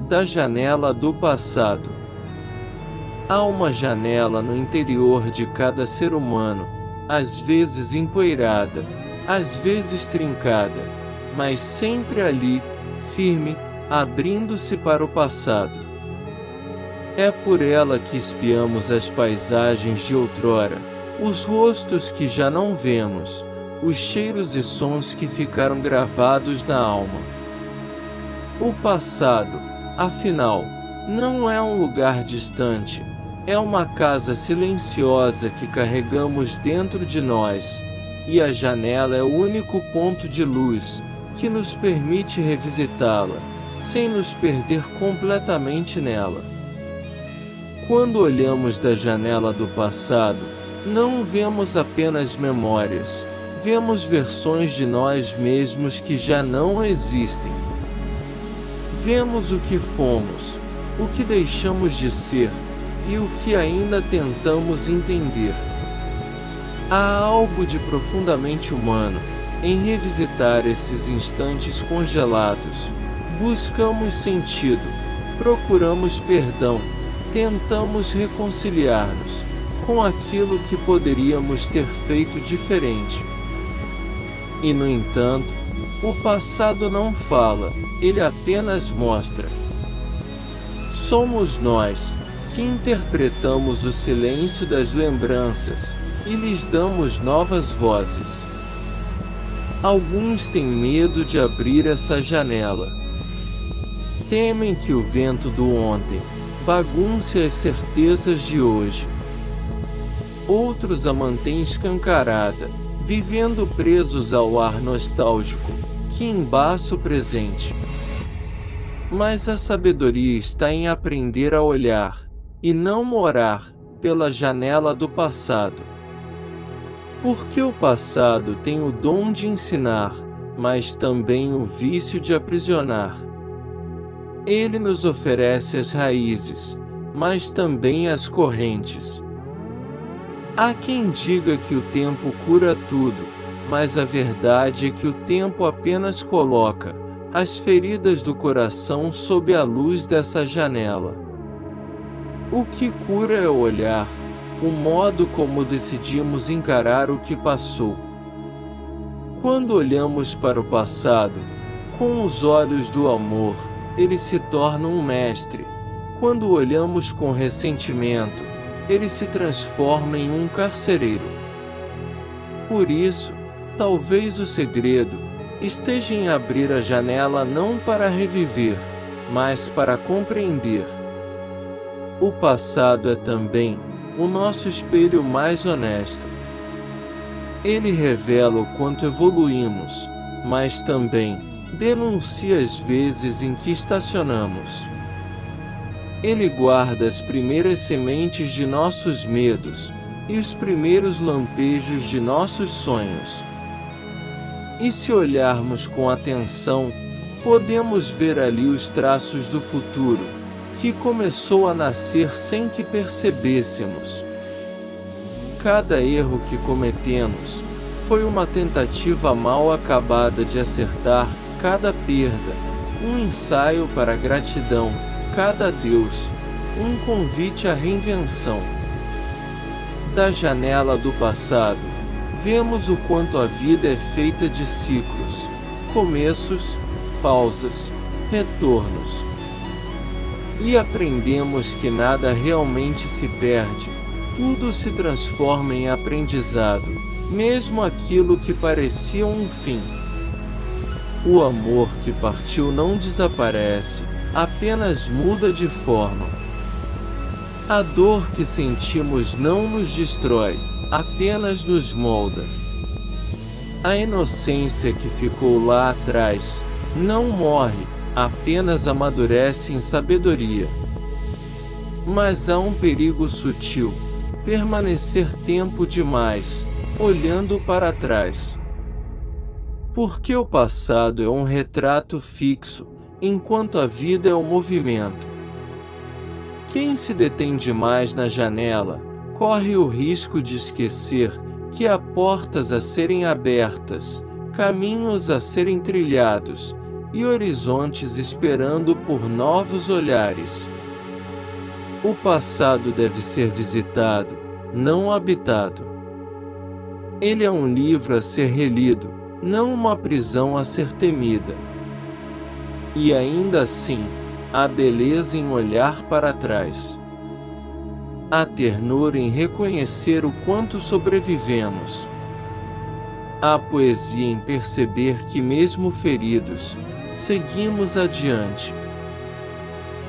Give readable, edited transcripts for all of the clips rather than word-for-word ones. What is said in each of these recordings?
Da janela do passado. Há uma janela no interior de cada ser humano, às vezes empoeirada, às vezes trincada, mas sempre ali, firme, abrindo-se para o passado. É por ela que espiamos as paisagens de outrora, os rostos que já não vemos, os cheiros e sons que ficaram gravados na alma. O passado, afinal, não é um lugar distante, é uma casa silenciosa que carregamos dentro de nós, e a janela é o único ponto de luz que nos permite revisitá-la, sem nos perder completamente nela. Quando olhamos da janela do passado, não vemos apenas memórias, vemos versões de nós mesmos que já não existem. Vemos o que fomos, o que deixamos de ser, e o que ainda tentamos entender. Há algo de profundamente humano em revisitar esses instantes congelados. Buscamos sentido, procuramos perdão, tentamos reconciliar-nos com aquilo que poderíamos ter feito diferente. E no entanto, o passado não fala, ele apenas mostra. Somos nós que interpretamos o silêncio das lembranças e lhes damos novas vozes. Alguns têm medo de abrir essa janela. Temem que o vento do ontem bagunce as certezas de hoje. Outros a mantêm escancarada, vivendo presos ao ar nostálgico que embaça o presente. Mas a sabedoria está em aprender a olhar, e não morar, pela janela do passado. Porque o passado tem o dom de ensinar, mas também o vício de aprisionar. Ele nos oferece as raízes, mas também as correntes. Há quem diga que o tempo cura tudo, mas a verdade é que o tempo apenas coloca as feridas do coração sob a luz dessa janela. O que cura é o olhar, o modo como decidimos encarar o que passou. Quando olhamos para o passado, com os olhos do amor, ele se torna um mestre. Quando olhamos com ressentimento, ele se transforma em um carcereiro. Por isso, talvez o segredo esteja em abrir a janela não para reviver, mas para compreender. O passado é também o nosso espelho mais honesto. Ele revela o quanto evoluímos, mas também denuncia as vezes em que estacionamos. Ele guarda as primeiras sementes de nossos medos e os primeiros lampejos de nossos sonhos. E se olharmos com atenção, podemos ver ali os traços do futuro, que começou a nascer sem que percebêssemos. Cada erro que cometemos foi uma tentativa mal acabada de acertar, cada perda, um ensaio para a gratidão, cada adeus, um convite à reinvenção. Da janela do passado, vemos o quanto a vida é feita de ciclos, começos, pausas, retornos. E aprendemos que nada realmente se perde, tudo se transforma em aprendizado, mesmo aquilo que parecia um fim. O amor que partiu não desaparece, apenas muda de forma. A dor que sentimos não nos destrói, apenas nos molda. A inocência que ficou lá atrás não morre, apenas amadurece em sabedoria. Mas há um perigo sutil: permanecer tempo demais, olhando para trás. Porque o passado é um retrato fixo, enquanto a vida é o movimento. Quem se detém demais na janela, corre o risco de esquecer que há portas a serem abertas, caminhos a serem trilhados, e horizontes esperando por novos olhares. O passado deve ser visitado, não habitado. Ele é um livro a ser relido, não uma prisão a ser temida. E ainda assim, há beleza em olhar para trás. Há ternura em reconhecer o quanto sobrevivemos. Há poesia em perceber que mesmo feridos, seguimos adiante.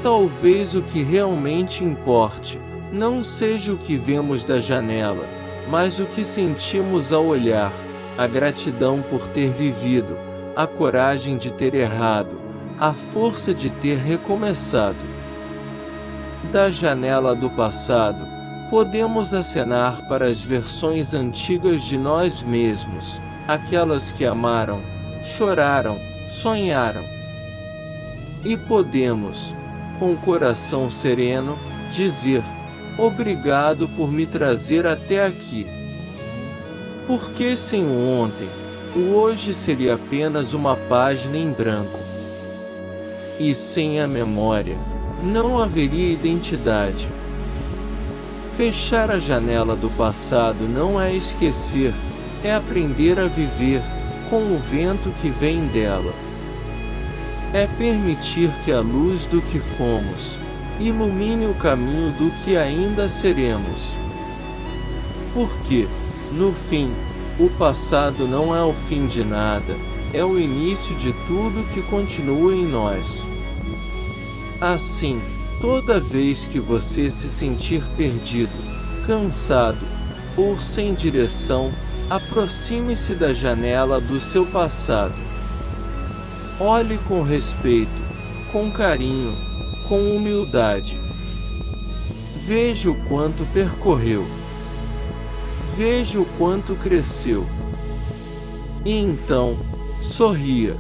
Talvez o que realmente importe, não seja o que vemos da janela, mas o que sentimos ao olhar, a gratidão por ter vivido, a coragem de ter errado, a força de ter recomeçado. Da janela do passado, podemos acenar para as versões antigas de nós mesmos, aquelas que amaram, choraram, sonharam. E podemos, com o coração sereno, dizer: obrigado por me trazer até aqui. Porque sem o ontem, o hoje seria apenas uma página em branco. E sem a memória, não haveria identidade. Fechar a janela do passado não é esquecer, é aprender a viver, com o vento que vem dela. É permitir que a luz do que fomos ilumine o caminho do que ainda seremos. Porque, no fim, o passado não é o fim de nada, é o início de tudo que continua em nós. Assim, toda vez que você se sentir perdido, cansado ou sem direção, aproxime-se da janela do seu passado. Olhe com respeito, com carinho, com humildade. Veja o quanto percorreu. Veja o quanto cresceu. E então, sorria.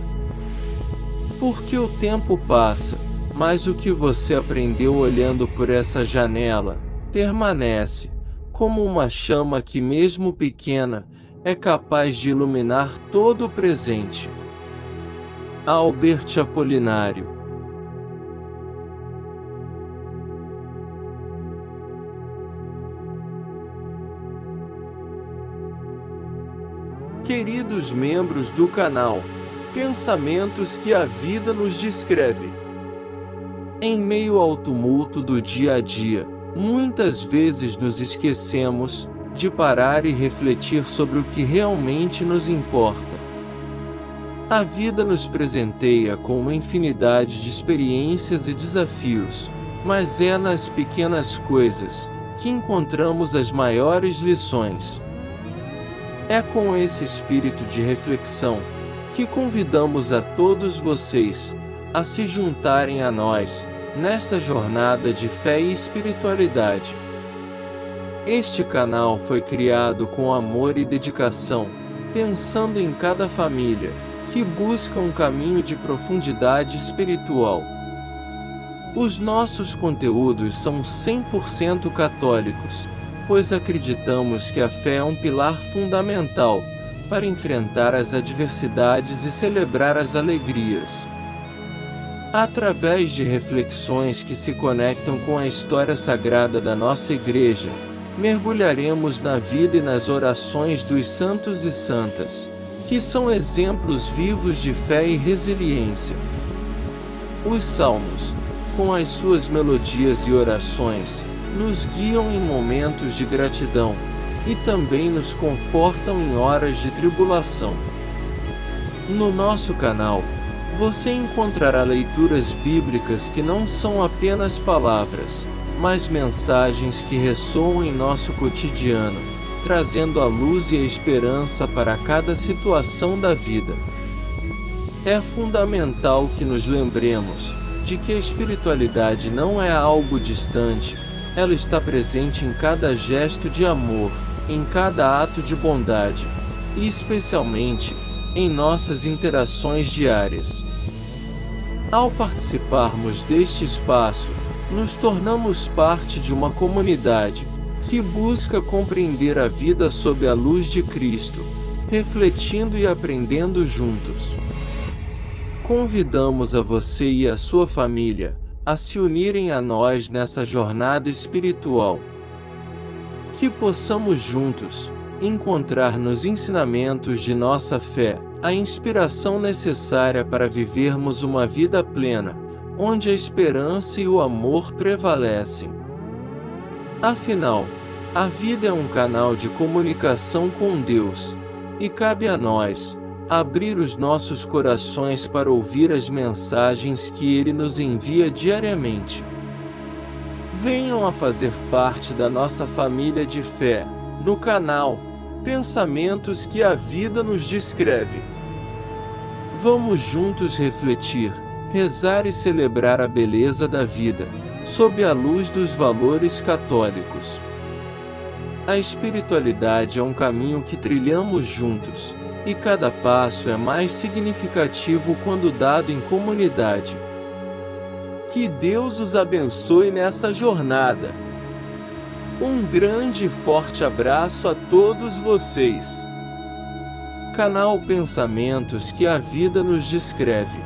Porque o tempo passa, mas o que você aprendeu olhando por essa janela, permanece, como uma chama que, mesmo pequena, é capaz de iluminar todo o presente. Albert Apolinário. Queridos membros do canal, pensamentos que a vida nos descreve. Em meio ao tumulto do dia a dia, muitas vezes nos esquecemos de parar e refletir sobre o que realmente nos importa. A vida nos presenteia com uma infinidade de experiências e desafios, mas é nas pequenas coisas que encontramos as maiores lições. É com esse espírito de reflexão que convidamos a todos vocês a se juntarem a nós nesta jornada de fé e espiritualidade. Este canal foi criado com amor e dedicação, pensando em cada família que busca um caminho de profundidade espiritual. Os nossos conteúdos são 100% católicos, pois acreditamos que a fé é um pilar fundamental para enfrentar as adversidades e celebrar as alegrias. Através de reflexões que se conectam com a história sagrada da nossa Igreja, mergulharemos na vida e nas orações dos santos e santas, que são exemplos vivos de fé e resiliência. Os Salmos, com as suas melodias e orações, nos guiam em momentos de gratidão, e também nos confortam em horas de tribulação. No nosso canal, você encontrará leituras bíblicas que não são apenas palavras, mas mensagens que ressoam em nosso cotidiano, trazendo a luz e a esperança para cada situação da vida. É fundamental que nos lembremos de que a espiritualidade não é algo distante, ela está presente em cada gesto de amor, em cada ato de bondade, e especialmente em nossas interações diárias. Ao participarmos deste espaço, nos tornamos parte de uma comunidade que busca compreender a vida sob a luz de Cristo, refletindo e aprendendo juntos. Convidamos a você e a sua família a se unirem a nós nessa jornada espiritual. Que possamos juntos encontrar nos ensinamentos de nossa fé a inspiração necessária para vivermos uma vida plena, onde a esperança e o amor prevalecem. Afinal, a vida é um canal de comunicação com Deus, e cabe a nós abrir os nossos corações para ouvir as mensagens que Ele nos envia diariamente. Venham a fazer parte da nossa família de fé, no canal Pensamentos que a Vida nos Descreve. Vamos juntos refletir, rezar e celebrar a beleza da vida, sob a luz dos valores católicos. A espiritualidade é um caminho que trilhamos juntos, e cada passo é mais significativo quando dado em comunidade. Que Deus os abençoe nessa jornada. Um grande e forte abraço a todos vocês. Canal Pensamentos que a Vida nos Descreve.